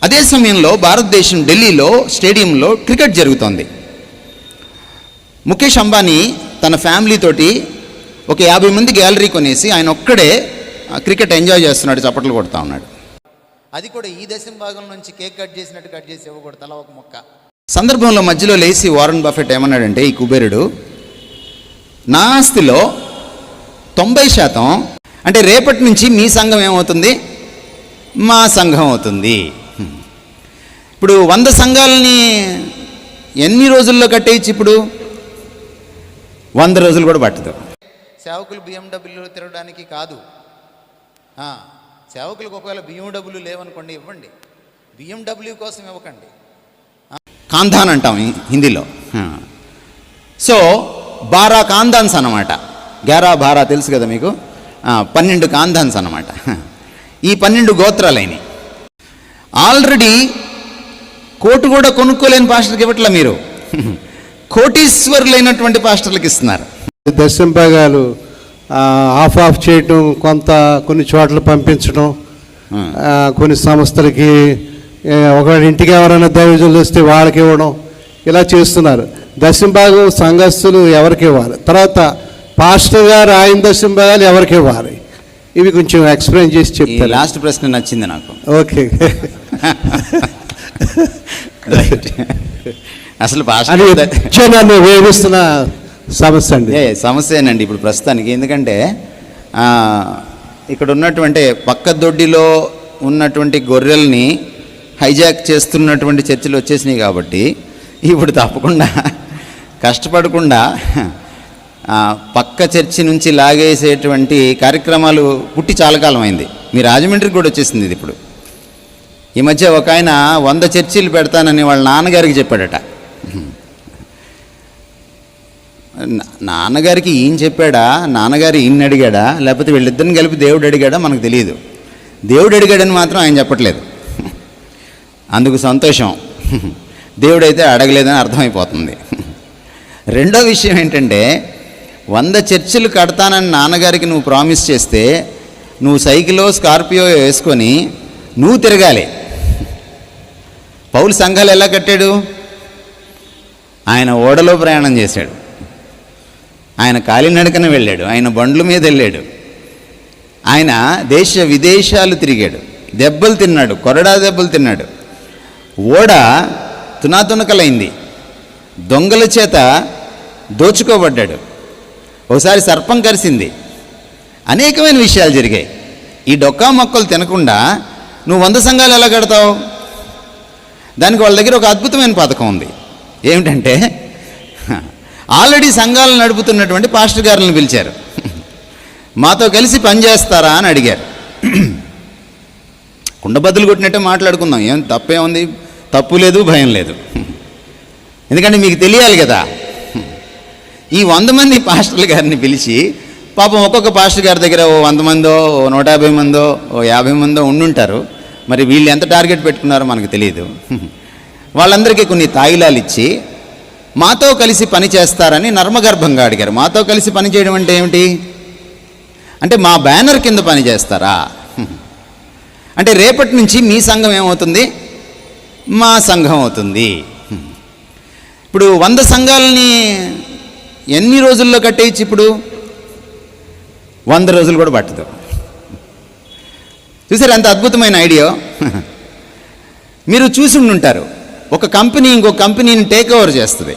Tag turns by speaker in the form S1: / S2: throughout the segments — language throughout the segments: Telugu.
S1: అదే సమయంలో భారతదేశం ఢిల్లీలో స్టేడియంలో క్రికెట్ జరుగుతోంది. ముఖేష్ అంబానీ తన ఫ్యామిలీ తోటి ఒక 50 మంది గ్యాలరీ కొనేసి ఆయన ఒక్కడే క్రికెట్ ఎంజాయ్ చేస్తున్నాడు, చప్పట్లు కొడుతూ ఉన్నాడు. అది కూడా ఈ దశం భాగం నుంచి కేక్ కట్ చేసినట్టు కట్ చేసి ఇవ్వకూడదు, తల ఒక మొక్క. సందర్భంలో మధ్యలో లేచి వారన్ బఫెట్ ఏమన్నాడంటే, ఈ కుబేరుడు, నా ఆస్తిలో 90%, అంటే రేపటి నుంచి మీ సంఘం ఏమవుతుంది, మా సంఘం అవుతుంది. ఇప్పుడు 100 సంఘాలని ఎన్ని రోజుల్లో కట్టేయచ్చు? ఇప్పుడు 100 రోజులు కూడా పట్టదు. సేవకులు BMW తిరగడానికి కాదు. సేవకులకు ఒకవేళ BMW లేవనుకోండి, ఇవ్వండి. BMW కోసం ఇవ్వకండి. కాంధాన్ అంటాం హిందీలో. సో 12 కాంధాన్స్ అన్నమాట. 11-12 తెలుసు కదా మీకు, 12 కాంధాన్స్ అన్నమాట. ఈ 12 గోత్రాలైనవి. ఆల్రెడీ కోటు కూడా కొనుక్కోలేని పాస్టర్కి ఇవ్వట్లా, మీరు కోటీశ్వరులైనటువంటి పాస్టర్లకు ఇస్తున్నారు.
S2: దశం భాగాలు ఆఫ్ చేయటం, కొన్ని చోట్ల పంపించడం, కొన్ని సంస్థలకి, ఒకవేళ ఇంటికి ఎవరైనా దైవజనులు వస్తే వాళ్ళకి ఇవ్వడం, ఇలా చేస్తున్నారు. దశం భాగం సంఘస్థులు ఎవరికి ఇవ్వాలి, తర్వాత పాస్టర్ గారు ఆయన దశం భాగాలు ఎవరికి ఇవ్వాలి, ఇవి కొంచెం ఎక్స్ప్లెయిన్ చేసి చెప్తారు.
S1: లాస్ట్ ప్రశ్న నచ్చింది నాకు.
S2: ఓకే.
S1: అసలు
S2: నన్ను వేధిస్తున్న సమస్య అండి.
S1: సమస్యేనండి ఇప్పుడు ప్రస్తుతానికి. ఎందుకంటే ఇక్కడ ఉన్నటువంటి పక్క దొడ్డిలో ఉన్నటువంటి గొర్రెల్ని హైజాక్ చేస్తున్నటువంటి చర్చలు వచ్చేసినాయి కాబట్టి ఇప్పుడు తప్పకుండా కష్టపడకుండా పక్క చర్చి నుంచి లాగేసేటువంటి కార్యక్రమాలు పుట్టి చాలా కాలం అయింది. మీ రాజమండ్రికి కూడా వచ్చేసింది ఇది. ఇప్పుడు ఈ మధ్య ఒక ఆయన 100 చర్చీలు పెడతానని వాళ్ళ నాన్నగారికి చెప్పాడట. నాన్నగారికి ఈయన చెప్పాడా, నాన్నగారు ఈయన అడిగాడా, లేకపోతే వీళ్ళిద్దరిని కలిపి దేవుడు అడిగాడా మనకు తెలియదు. దేవుడు అడిగాడని మాత్రం ఆయన చెప్పట్లేదు. అందుకు సంతోషం. దేవుడైతే అడగలేదని అర్థమైపోతుంది. రెండో విషయం ఏంటంటే, 100 చర్చిలు కడతానని నాన్నగారికి నువ్వు ప్రామిస్ చేస్తే నువ్వు సైకిలో స్కార్పియో వేసుకొని నువ్వు తిరగాలి. పౌలు సంఘాలు ఎలా కట్టాడు? ఆయన ఓడలో ప్రయాణం చేశాడు, ఆయన కాలినడకన వెళ్ళాడు, ఆయన బండ్ల మీద వెళ్ళాడు, ఆయన దేశ విదేశాలు తిరిగాడు, దెబ్బలు తిన్నాడు, కొరడా దెబ్బలు తిన్నాడు, ఓడ తునాతునకలైంది, దొంగల చేత దోచుకోబడ్డాడు, ఒకసారి సర్పం కరిసింది, అనేకమైన విషయాలు జరిగాయి. ఈ డొక్కా మొక్కలు తినకుండా నువ్వు 100 సంఘాలు ఎలా కడతావు? దానికి వాళ్ళ దగ్గర ఒక అద్భుతమైన పథకం ఉంది. ఏమిటంటే, ఆల్రెడీ సంఘాలు నడుపుతున్నటువంటి పాస్టర్ గారులను పిలిచారు. మాతో కలిసి పనిచేస్తారా అని అడిగారు. కుండబద్దలు కొట్టినట్టే మాట్లాడుకుందాం, ఏం తప్పే ఉంది, తప్పు లేదు, భయం లేదు. ఎందుకంటే మీకు తెలియాలి కదా. ఈ 100 మంది పాస్టర్ల గారిని పిలిచి, పాపం ఒక్కొక్క పాస్టర్ గారి దగ్గర 100 మందో, 150 మందో, 50 మందో ఉండుంటారు. మరి వీళ్ళు ఎంత టార్గెట్ పెట్టుకున్నారో మనకు తెలియదు. వాళ్ళందరికీ కొన్ని తాయిలాలు ఇచ్చి మాతో కలిసి పని చేస్తారని నర్మగర్భంగా అడిగారు. మాతో కలిసి పని చేయడం అంటే ఏమిటి అంటే, మా బ్యానర్ కింద పని చేస్తారా అంటే, రేపటి నుంచి మీ సంఘం ఏమవుతుంది, మా సంఘం అవుతుంది. ఇప్పుడు 100 సంఘాలని ఎన్ని రోజుల్లో కట్టేయచ్చు? ఇప్పుడు 100 రోజులు కూడా పట్టదు. చూసారు ఎంత అద్భుతమైన ఐడియా. మీరు చూసి ఉంటారు, ఒక కంపెనీ ఇంకొక కంపెనీని టేక్ ఓవర్ చేస్తుంది.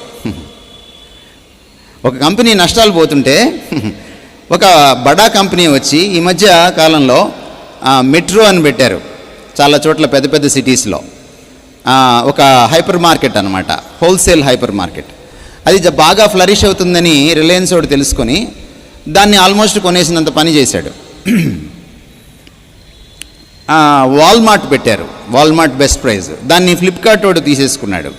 S1: ఒక కంపెనీ నష్టాలు పోతుంటే ఒక బడా కంపెనీ వచ్చి ఈ మధ్య కాలంలో మెట్రో అని పెట్టారు చాలా చోట్ల, పెద్ద పెద్ద సిటీస్లో. ఒక హైపర్ మార్కెట్ అనమాట, హోల్సేల్ హైపర్ మార్కెట్. అది బాగా ఫ్లరిష్ అవుతుందని రిలయన్స్ వాడు తెలుసుకొని దాన్ని ఆల్మోస్ట్ కొనేసినంత పని చేశాడు. వాల్మార్ట్ పెట్టారు, వాల్మార్ట్ బెస్ట్ ప్రైజ్. దాన్ని ఫ్లిప్కార్ట్ వాడు తీసేసుకున్నాడు.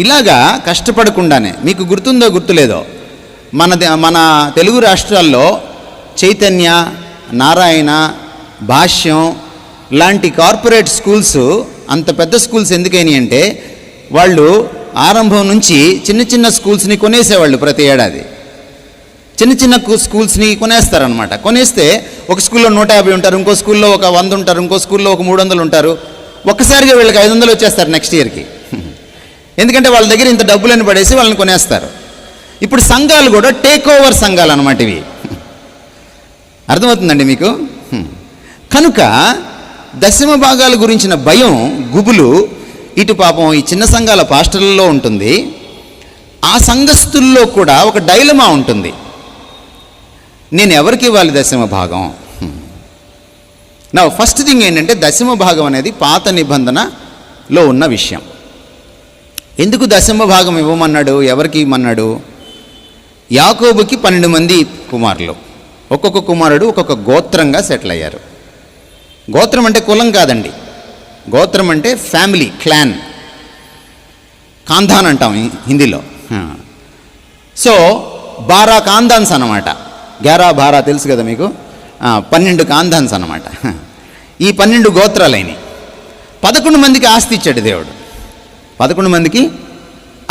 S1: ఇలాగా కష్టపడకుండానే, మీకు గుర్తుందో గుర్తులేదో, మన తెలుగు రాష్ట్రాల్లో చైతన్య, నారాయణ, భాష్యం లాంటి కార్పొరేట్ స్కూల్స్, అంత పెద్ద స్కూల్స్ ఎందుకైనాయి అంటే, వాళ్ళు ఆరంభం నుంచి చిన్న చిన్న స్కూల్స్ని కొనేసేవాళ్ళు. ప్రతి ఏడాది చిన్న చిన్న స్కూల్స్ని కొనేస్తారనమాట. కొనేస్తే ఒక స్కూల్లో 150 ఉంటారు, ఇంకో స్కూల్లో ఒక 100 ఉంటారు, ఇంకో స్కూల్లో ఒక 300 ఉంటారు. ఒక్కసారిగా వీళ్ళకి 500 వచ్చేస్తారు నెక్స్ట్ ఇయర్కి. ఎందుకంటే వాళ్ళ దగ్గర ఇంత డబ్బులను పడేసి వాళ్ళని కొనేస్తారు. ఇప్పుడు సంఘాలు కూడా టేక్ ఓవర్ సంఘాలు అన్నమాట ఇవి. అర్థమవుతుందండి మీకు? కనుక దశమ భాగాల గురించిన భయం, గుబులు ఇటు పాపం ఈ చిన్న సంఘాల పాస్టర్లలో ఉంటుంది, ఆ సంఘస్థుల్లో కూడా ఒక డైలమా ఉంటుంది. నేను ఎవరికి ఇవ్వాలి దశమ భాగం? నా ఫస్ట్ థింగ్ ఏంటంటే, దశమ భాగం అనేది పాత నిబంధనలో ఉన్న విషయం. ఎందుకు దశమ భాగం ఇవ్వమన్నాడు? ఎవరికి ఇవ్వమన్నాడు? యాకోబుకి 12 మంది కుమారులు, ఒక్కొక్క కుమారుడు ఒక్కొక్క గోత్రంగా సెటిల్ అయ్యారు. గోత్రం అంటే కులం కాదండి, గోత్రం అంటే ఫ్యామిలీ, క్లాన్, ఖాందాన్ అంటాం హిందీలో. సో 12 ఖాందాన్స్ అన్నమాట. 11 12 తెలుసు కదా మీకు, 12 ఖాందాన్స్ అన్నమాట. ఈ 12 గోత్రాలైనవి. 11 మందికి ఆస్తి ఇచ్చాడు దేవుడు. 11 మందికి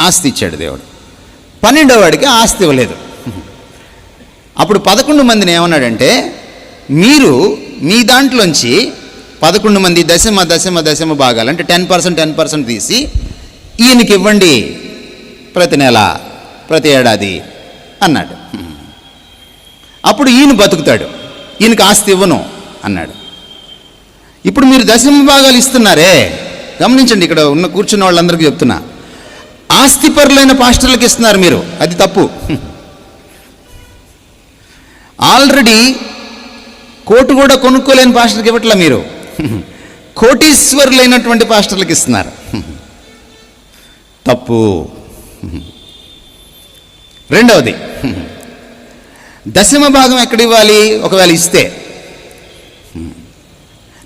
S1: ఆస్తి ఇచ్చాడు దేవుడు. 12వ వాడికి ఆస్తి ఇవ్వలేదు. అప్పుడు 11 మందిని ఏమన్నాడంటే, మీరు మీ దాంట్లోంచి 11 మంది దశమ దశమ దశమ భాగాలు అంటే 10% తీసి ఈయనకి ఇవ్వండి ప్రతి నెల, ప్రతి ఏడాది అన్నాడు. అప్పుడు ఈయన బతుకుతాడు, ఈయనకి ఆస్తి ఇవ్వను అన్నాడు. ఇప్పుడు మీరు దశమ భాగాలు ఇస్తున్నారే, గమనించండి, ఇక్కడ ఉన్న కూర్చున్న వాళ్ళందరికీ చెప్తున్నా, ఆస్తిపరులైన పాస్టర్లకు ఇస్తున్నారు మీరు, అది తప్పు. ఆల్రెడీ కోటు కూడా కొనుక్కోలేని పాస్టర్కి ఇవ్వట్లా మీరు, కోటీశ్వరులైనటువంటి పాస్టర్లకు ఇస్తున్నారు, తప్పు. రెండవది, దశమ భాగం ఎక్కడ ఇవ్వాలి? ఒకవేళ ఇస్తే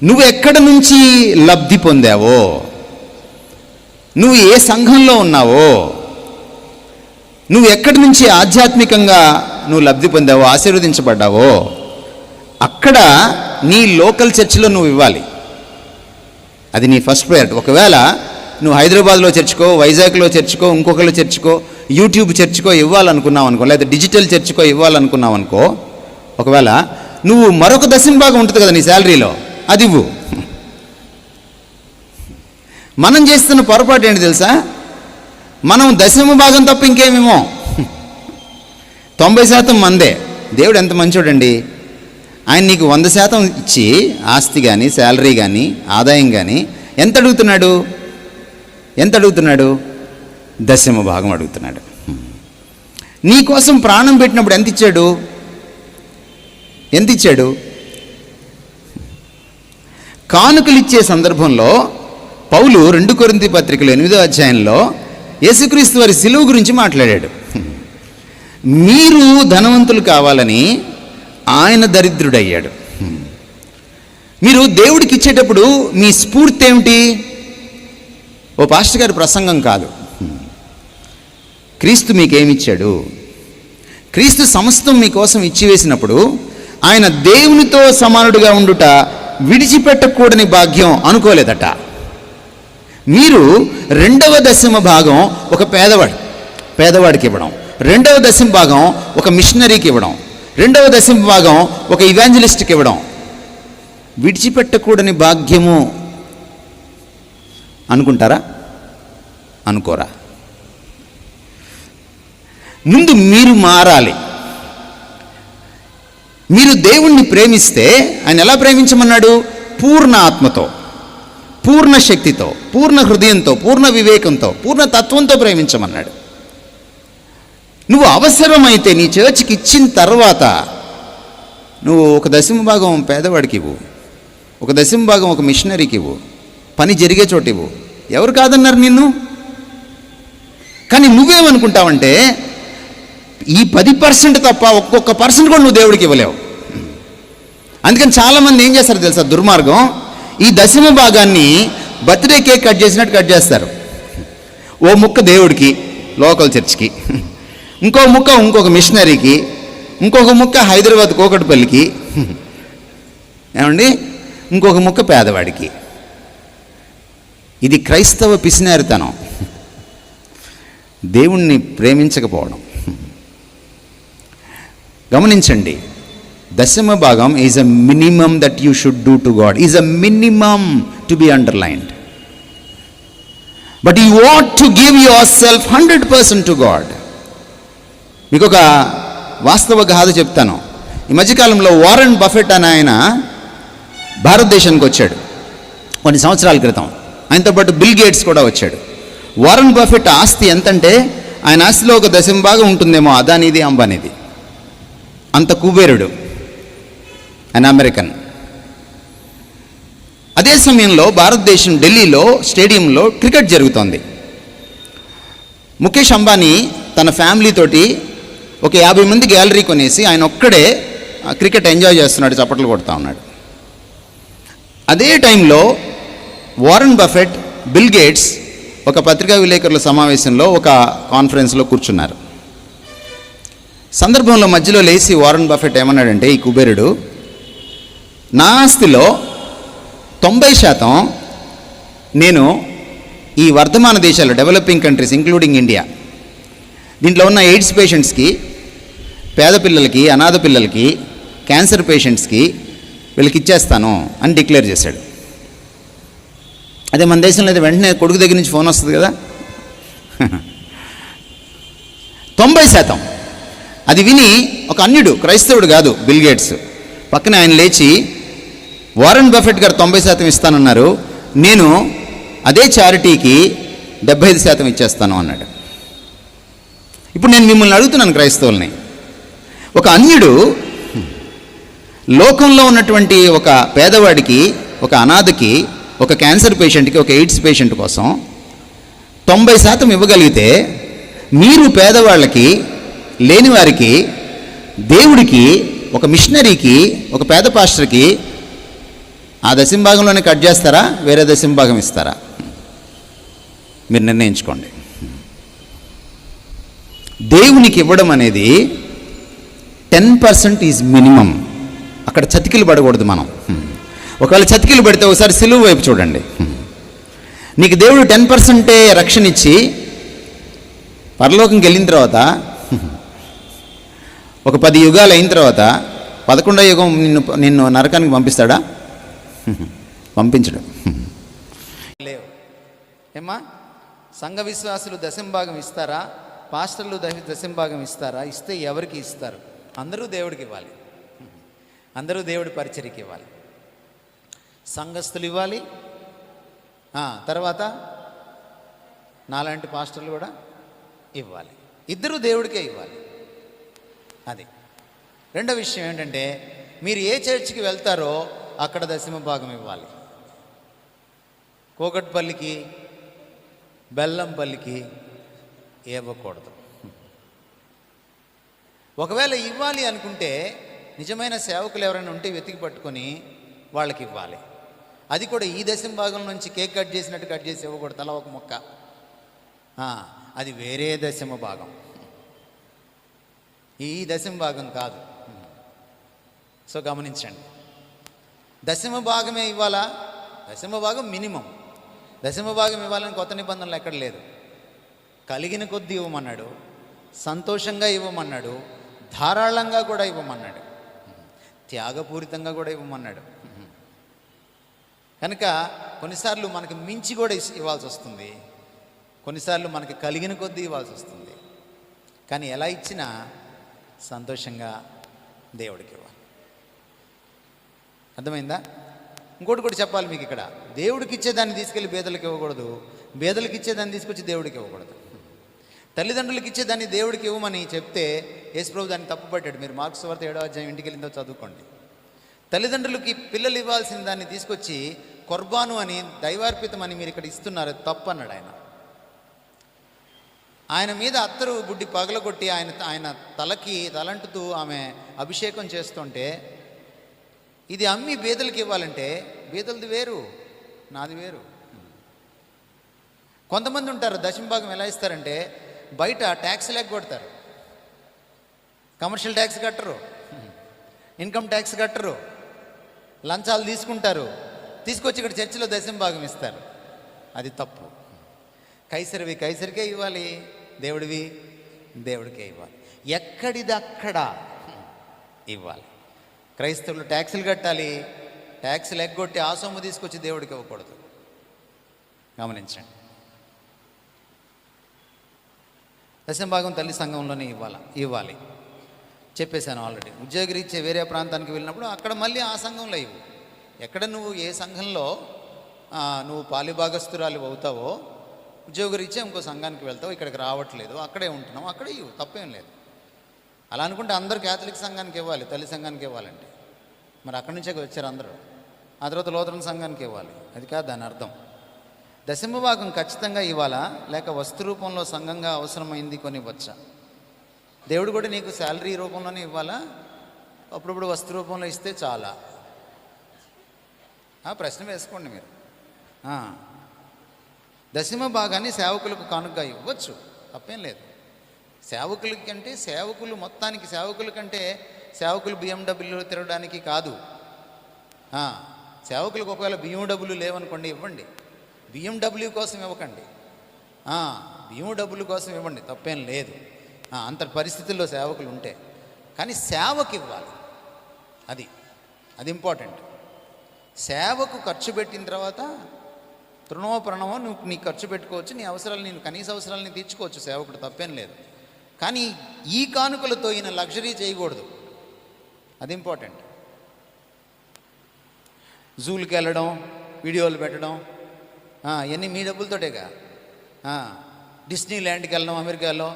S1: నువ్వు ఎక్కడి నుంచి లబ్ధి పొందావో, నువ్వు ఏ సంఘంలో ఉన్నావో, నువ్వు ఎక్కడి నుంచి ఆధ్యాత్మికంగా నువ్వు లబ్ధి పొందావో, ఆశీర్వదించబడ్డావో, అక్కడ నీ లోకల్ చర్చిలో నువ్వు ఇవ్వాలి. అది నీ ఫస్ట్ ప్రయారిటీ. ఒకవేళ నువ్వు హైదరాబాద్లో చర్చికో, వైజాగ్లో చర్చికో, ఇంకొకళ్ళు చర్చికో, యూట్యూబ్ చర్చికో ఇవ్వాలనుకున్నావు అనుకో, లేదా డిజిటల్ చర్చికో ఇవ్వాలనుకున్నావు అనుకో, ఒకవేళ నువ్వు మరొక దశమ భాగం ఉంటుంది కదా నీ శాలరీలో, అది ఇవ్వు. మనం చేస్తున్న పొరపాటు ఏంటి తెలుసా? మనం దశమ భాగం తప్ప ఇంకేమేమో 90% మందే. దేవుడు ఎంత మంచోడండి, ఆయన నీకు 100% ఇచ్చి ఆస్తి కానీ, శాలరీ కానీ, ఆదాయం కానీ ఎంత అడుగుతున్నాడు? దశమ భాగం అడుగుతున్నాడు. నీ కోసం ప్రాణం పెట్టినప్పుడు ఎంత ఇచ్చాడు? కానుకలు ఇచ్చే సందర్భంలో పౌలు 2 కొరింథీ పత్రికలో 8వ అధ్యాయంలో యేసుక్రీస్తు వారి సిలువ గురించి మాట్లాడాడు. మీరు ధనవంతులు కావాలని ఆయన దరిద్రుడయ్యాడు. మీరు దేవుడికి ఇచ్చేటప్పుడు మీ స్ఫూర్తి ఏమిటి? ఓ పాస్టర్ గారి ప్రసంగం కాదు, క్రీస్తు మీకేమిచ్చాడు? క్రీస్తు సమస్తం మీకోసం ఇచ్చివేసినప్పుడు ఆయన దేవునితో సమానుడిగా ఉండుట విడిచిపెట్టకూడని భాగ్యం అనుకోలేదట. మీరు 2వ దశమ భాగం ఒక పేదవాడికి ఇవ్వడం, 2వ దశమ భాగం ఒక మిషనరీకి ఇవ్వడం, 2వ దశమ భాగం ఒక ఇవాంజలిస్ట్కి ఇవ్వడం విడిచిపెట్టకూడని భాగ్యము అనుకుంటారా? అనుకోరా? ముందు మీరు మారాలి. మీరు దేవుణ్ణి ప్రేమిస్తే ఆయన ఎలా ప్రేమించమన్నాడు? పూర్ణ ఆత్మతో, పూర్ణ శక్తితో, పూర్ణ హృదయంతో, పూర్ణ వివేకంతో, పూర్ణ తత్వంతో ప్రేమించమన్నాడు. నువ్వు అవసరమైతే నీ చర్చికి ఇచ్చిన తర్వాత నువ్వు ఒక దశమ భాగం పేదవాడికి ఇవ్వు, ఒక దశమ భాగం ఒక మిషనరీకి ఇవ్వు, పని జరిగే చోటు ఇవ్వు. ఎవరు కాదన్నారు నిన్ను? కానీ నువ్వేమనుకుంటావంటే ఈ 10% తప్ప ఒక్కొక్క పర్సెంట్ కూడా నువ్వు దేవుడికి ఇవ్వలేవు. అందుకని చాలామంది ఏం చేస్తారు తెలుసా? దుర్మార్గం, ఈ దశమ భాగాన్ని బర్త్డే కేక్ కట్ చేసినట్టు కట్ చేస్తారు. ఓ ముక్క దేవుడికి, లోకల్ చర్చ్కి, ఇంకో ముక్క ఇంకొక మిషనరీకి, ఇంకొక ముక్క హైదరాబాద్ కోకట్పల్లికి, ఏమండి, ఇంకొక ముక్క పేదవాడికి. ఇది క్రైస్తవ పిసినారితనం, దేవుణ్ణి ప్రేమించకపోవడం. గమనించండి, దశమ భాగం is a minimum that you should do to God, is a minimum to be underlined. But you want to give your self 100% to God. మీకు ఒక వాస్తవ గాథ చెప్తాను. ఈ మధ్యకాలంలో వారెన్ బఫెట్ అనే ఆయన భారతదేశానికి వచ్చాడు కొన్ని సంవత్సరాల క్రితం. ఆయనతో పాటు బిల్ గేట్స్ కూడా వచ్చాడు. వారెన్ బఫెట్ ఆస్తి ఎంతంటే ఆయన ఆస్తిలో ఒక 10% ఉంటుందేమో అదానిది అంబానీది. అంత కుబేరుడు, ఆయన అమెరికన్. అదే సమయంలో భారతదేశం ఢిల్లీలో స్టేడియంలో క్రికెట్ జరుగుతోంది. ముఖేష్ అంబానీ తన ఫ్యామిలీతోటి ఒక 50 మంది గ్యాలరీ కొనేసి ఆయన ఒక్కడే క్రికెట్ ఎంజాయ్ చేస్తున్నాడు, చప్పట్లు కొడుతూ ఉన్నాడు. అదే టైంలో వారెన్ బఫెట్, బిల్ గేట్స్ ఒక పత్రికా విలేకరుల సమావేశంలో ఒక కాన్ఫరెన్స్లో కూర్చున్నారు. సందర్భంలో మధ్యలో లేచి వారెన్ బఫెట్ ఏమన్నాడంటే, ఈ కుబేరుడు, నా ఆస్తిలో 90% నేను ఈ వర్ధమాన దేశాలు, డెవలపింగ్ కంట్రీస్ ఇంక్లూడింగ్ ఇండియా, దీంట్లో ఉన్న ఎయిడ్స్ పేషెంట్స్కి, పేద పిల్లలకి, అనాథ పిల్లలకి, క్యాన్సర్ పేషెంట్స్కి వీళ్ళకి ఇచ్చేస్తాను అని డిక్లేర్ చేశాడు. అదే మన దేశంలో అయితే వెంటనే కొడుకు దగ్గర నుంచి ఫోన్ వస్తుంది కదా. 90%. అది విని ఒక అన్యుడు, క్రైస్తవుడు కాదు, బిల్ గేట్స్, పక్కన ఆయన లేచి, వారెన్ బఫెట్ గారు 90% ఇస్తానన్నారు, నేను అదే చారిటీకి 75% ఇచ్చేస్తాను అన్నాడు. ఇప్పుడు నేను మిమ్మల్ని అడుగుతున్నాను క్రైస్తవుల్ని, ఒక అన్యుడు లోకంలో ఉన్నటువంటి ఒక పేదవాడికి, ఒక అనాథకి, ఒక క్యాన్సర్ పేషెంట్కి, ఒక ఎయిడ్స్ పేషెంట్ కోసం 90% ఇవ్వగలిగితే, మీరు పేదవాళ్ళకి, లేని వారికి, దేవుడికి, ఒక మిషనరీకి, ఒక పేద పాస్టర్కి ఆ 10% కట్ చేస్తారా, వేరే 10% ఇస్తారా? మీరు నిర్ణయించుకోండి. దేవునికి ఇవ్వడం అనేది 10% ఈజ్ మినిమం. అక్కడ చతికిలు పడకూడదు మనం. ఒకవేళ చతికిలు పడితే ఒకసారి సిలువు వైపు చూడండి. నీకు దేవుడు 10% రక్షణ ఇచ్చి పరలోకంకి వెళ్ళిన తర్వాత, ఒక 10 యుగాలు అయిన తర్వాత 11వ యుగం నిన్ను నరకానికి పంపిస్తాడా? పంపించడు. లేవు ఏమ్మా, సంఘ విశ్వాసులు 10% ఇస్తారా? పాస్టర్లు 10% ఇస్తారా? ఇస్తే ఎవరికి ఇస్తారు? అందరూ దేవుడికి ఇవ్వాలి. అందరూ దేవుడి పరిచర్యకి ఇవ్వాలి. సంఘస్థులు ఇవ్వాలి, తర్వాత నాలాంటి పాస్టర్లు కూడా ఇవ్వాలి. ఇద్దరూ దేవుడికే ఇవ్వాలి. అది. రెండో విషయం ఏంటంటే, మీరు ఏ చర్చికి వెళ్తారో అక్కడ 10% ఇవ్వాలి. కోకట్పల్లికి, బెల్లంపల్లికి ఇవ్వకూడదు. ఒకవేళ ఇవ్వాలి అనుకుంటే నిజమైన సేవకులు ఎవరైనా ఉంటే వెతికి పట్టుకొని వాళ్ళకి ఇవ్వాలి. అది కూడా ఈ 10% నుంచి కేక్ కట్ చేసినట్టు కట్ చేసి ఇవ్వకూడదు, తల ఒక మొక్క. అది వేరే 10%. ఈ 10% కాదు. సో గమనించండి, 10% ఇవ్వాలా? 10% మినిమం. 10% ఇవ్వాలని కొత్త నిబంధనలు ఎక్కడ లేదు. కలిగిన కొద్దీ ఇవ్వమన్నాడు, సంతోషంగా ఇవ్వమన్నాడు, ధారాళంగా కూడా ఇవ్వమన్నాడు, త్యాగపూరితంగా కూడా ఇవ్వమన్నాడు. కనుక కొన్నిసార్లు మనకి మించి కూడా ఇవ్వాల్సి వస్తుంది, కొన్నిసార్లు మనకి కలిగిన కొద్దీ ఇవ్వాల్సి వస్తుంది. కానీ ఎలా ఇచ్చినా సంతోషంగా దేవుడికి ఇవ్వాలి. అర్థమైందా? ఇంకోటి కూడా చెప్పాలి మీకు ఇక్కడ. దేవుడికి ఇచ్చేదాన్ని తీసుకెళ్ళి బేదలకు ఇవ్వకూడదు, బేదలకు ఇచ్చేదాన్ని తీసుకొచ్చి దేవుడికి ఇవ్వకూడదు. తల్లిదండ్రులకు ఇచ్చేదాన్ని దేవుడికి ఇవ్వమని చెప్తే యేసుప్రభు దాన్ని తప్పుపట్టాడు. మీరు మార్కు సువార్త 7వ అధ్యాయం ఇంటికి వెళ్ళిందో చదువుకోండి. తల్లిదండ్రులకి పిల్లలు ఇవ్వాల్సిన దాన్ని తీసుకొచ్చి కొర్బాను అని, దైవార్పితం అని మీరు ఇక్కడ ఇస్తున్నారు, తప్పు అన్నాడు ఆయన. ఆయన మీద అత్తరు బుడ్డి పగలగొట్టి ఆయన తలకి తలంటుతూ ఆమె అభిషేకం చేస్తుంటే, ఇది అమ్మి బీదలకి ఇవ్వాలంటే బీదలది వేరు, నాది వేరు. కొంతమంది ఉంటారు 10% ఎలా ఇస్తారంటే, బయట ట్యాక్స్ కొడతారు, కమర్షియల్ ట్యాక్స్ కట్టరు, ఇన్కమ్ ట్యాక్స్ కట్టరు, లంచాలు తీసుకుంటారు, తీసుకొచ్చి ఇక్కడ చర్చిలో 10% ఇస్తారు. అది తప్పు. కైసరివి కైసరికే ఇవ్వాలి, దేవుడివి దేవుడికే ఇవ్వాలి. ఎక్కడిదక్కడ ఇవ్వాలి. క్రైస్తవులు ట్యాక్సులు కట్టాలి, ట్యాక్సులు ఎగ్గొట్టి ఆ సొమ్ము తీసుకొచ్చి దేవుడికి ఇవ్వకూడదు. గమనించండి. దశంభాగం తల్లి సంఘంలోనే ఇవ్వాలి. చెప్పేశాను ఆల్రెడీ. ఉద్యోగరీత్యా వేరే ప్రాంతానికి వెళ్ళినప్పుడు అక్కడ మళ్ళీ ఆ సంఘంలో ఇవ్వు. ఎక్కడ నువ్వు ఏ సంఘంలో నువ్వు పాలిభాగస్తురాలు అవుతావో, ఉద్యోగరీత్యా ఇంకో సంఘానికి వెళ్తావు, ఇక్కడికి రావట్లేదు, అక్కడే ఉంటున్నావు, అక్కడే ఇవ్వు, తప్పేం లేదు. అలా అనుకుంటే అందరూ క్యాథలిక్ సంఘానికి ఇవ్వాలి, తల్లి సంఘానికి ఇవ్వాలంటే మరి అక్కడి నుంచే వచ్చారు అందరూ. ఆ తర్వాత లోతరన్ సంఘానికి ఇవ్వాలి. అది కాదు దాని అర్థం. దశమ భాగం ఖచ్చితంగా ఇవ్వాలా, లేక వస్తు రూపంలో సంఘంగా అవసరమైంది కొని ఇవ్వచ్చా? దేవుడు కూడా నీకు శాలరీ రూపంలోనే ఇవ్వాలా, అప్పుడప్పుడు వస్తు రూపంలో ఇస్తే చాలా? ప్రశ్న వేసుకోండి మీరు. దశమ భాగాన్ని సేవకులకు కానుకగా ఇవ్వచ్చు, తప్పేం లేదు. సేవకుల కంటే సేవకులు మొత్తానికి సేవకుల కంటే సేవకులు బిఎండబ్ల్యూలో తిరగడానికి కాదు. సేవకులకు ఒకవేళ బిఎండబ్ల్యూ లేవనుకోండి, ఇవ్వండి. బిఎండబ్ల్యూ కోసం ఇవ్వకండి, బిఎండబ్ల్యూ కోసం ఇవ్వండి, తప్పేం లేదు. అంత పరిస్థితుల్లో సేవకులు ఉంటే. కానీ సేవకు ఇవ్వాలి, అది ఇంపార్టెంట్. సేవకు ఖర్చు పెట్టిన తర్వాత తృణమో ప్రణమో నువ్వు నీ ఖర్చు పెట్టుకోవచ్చు, నీ అవసరాలు, నేను కనీస అవసరాలని తీర్చుకోవచ్చు సేవకుడు, తప్పేం లేదు. కానీ ఈ కానుకలతో ఈయన లగ్జరీ చేయకూడదు, అది ఇంపార్టెంట్. జూలకు వెళ్ళడం, వీడియోలు పెట్టడం, ఇవన్నీ మీ డబ్బులతోటేగా. డిస్నీ ల్యాండ్కి వెళ్ళడం అమెరికాలో,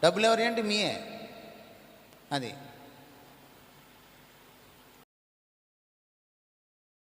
S1: డబ్బులు ఎవరు ఏంటి? మీయే. అది